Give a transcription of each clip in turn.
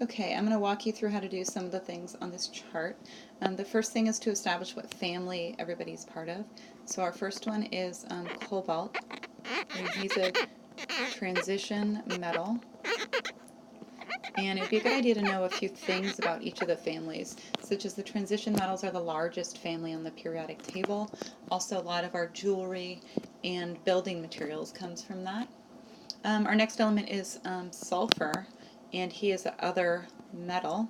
Okay, I'm going to walk you through how to do some of the things on this chart. The first thing is to establish what family everybody's part of. So our first one is cobalt, and he's a transition metal. And it would be a good idea to know a few things about each of the families, such as the transition metals are the largest family on the periodic table. Also, a lot of our jewelry and building materials comes from that. Our next element is sulfur, and he is the other metal.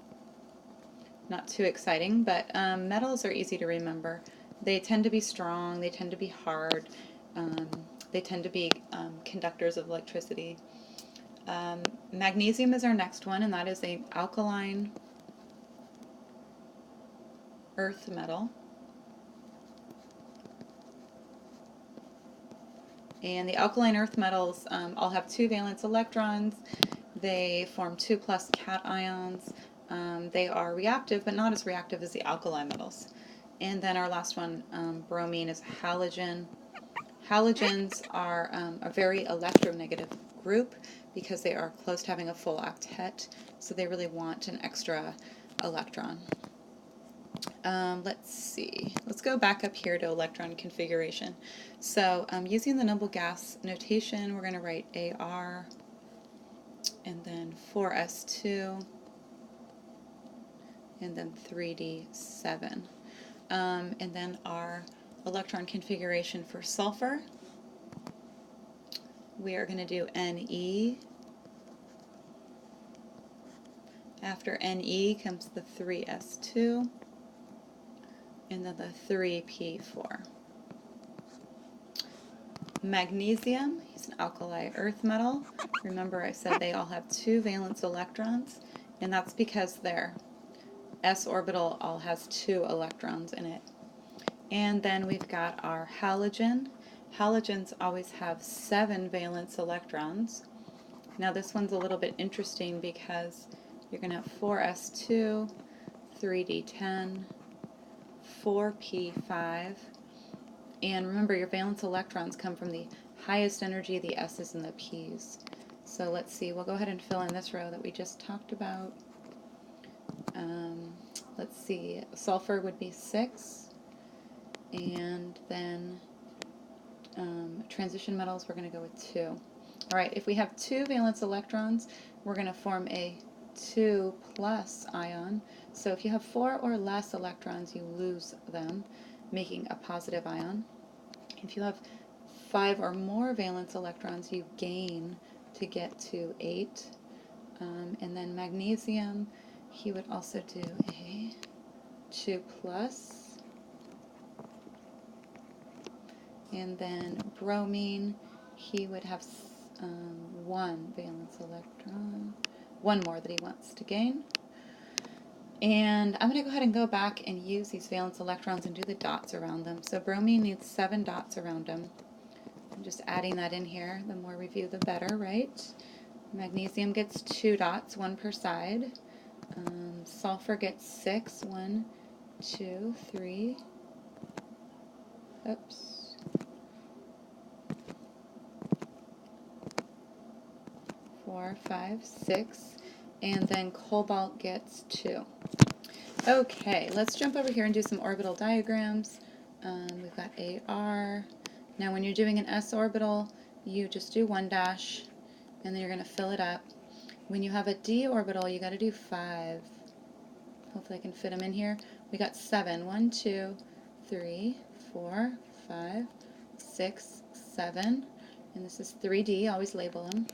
Not too exciting, but metals are easy to remember. They tend to be strong, they tend to be hard, they tend to be conductors of electricity. Magnesium is our next one, and that is an alkaline earth metal. And the alkaline earth metals all have 2 valence electrons. They form 2+ cations. They are reactive, but not as reactive as the alkali metals. And then our last one, bromine, is a halogen. Halogens are a very electronegative group because they are close to having a full octet, so they really want an extra electron. Let's see. Let's go back up here to electron configuration. So using the noble gas notation, we're going to write Ar, and then 4s2, and then 3d7. And then our electron configuration for sulfur, we are going to do Ne. After Ne comes the 3s2, and then the 3p4. Magnesium, he's an alkali earth metal. Remember I said they all have 2 valence electrons, and that's because their s orbital all has 2 electrons in it. And then we've got our halogen. Halogens always have 7 valence electrons. Now this one's a little bit interesting because you're going to have 4s2, 3d10, 4p5, and remember your valence electrons come from the highest energy, the s's and the p's. So let's see, we'll go ahead and fill in this row that we just talked about. Let's see, sulfur would be 6, and then transition metals we're going to go with 2. Alright, if we have 2 valence electrons, we're going to form a 2+ ion. So if you have 4 or less electrons, you lose them, making a positive ion. If you have 5 or more valence electrons, you gain to get to 8. And then magnesium, he would also do a 2+. And then bromine, he would have 1 valence electron, 1 more that he wants to gain. And I'm going to go ahead and go back and use these valence electrons and do the dots around them. So bromine needs 7 dots around them. I'm just adding that in here. The more we view, the better, right? Magnesium gets 2 dots, 1 per side. Sulfur gets 6, 1, 2, 3. Oops. 4, 5, 6, and then cobalt gets 2. Okay, let's jump over here and do some orbital diagrams. We've got Ar. Now when you're doing an s orbital, you just do 1 dash, and then you're going to fill it up. When you have a d orbital, you got to do 5. Hopefully I can fit them in here. We got 7. 1, 2, 3, 4, 5, 6, 7, and this is 3d. Always label them.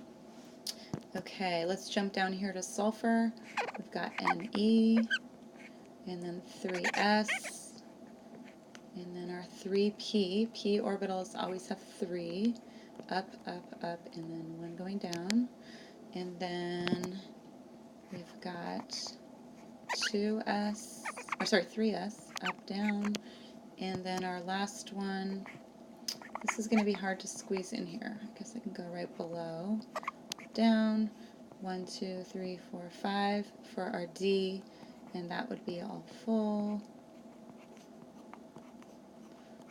Okay, let's jump down here to sulfur. We've got Ne, and then 3s, and then our 3p. P orbitals always have 3. Up, up, up, and then 1 going down. And then we've got 3s, up, down. And then our last one, this is going to be hard to squeeze in here. I guess I can go right below. Down, 1, 2, 3, 4, 5 for our D, and that would be all full.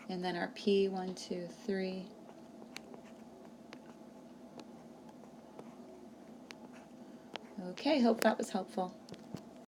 And then our P, 1, 2, 3. Okay, hope that was helpful.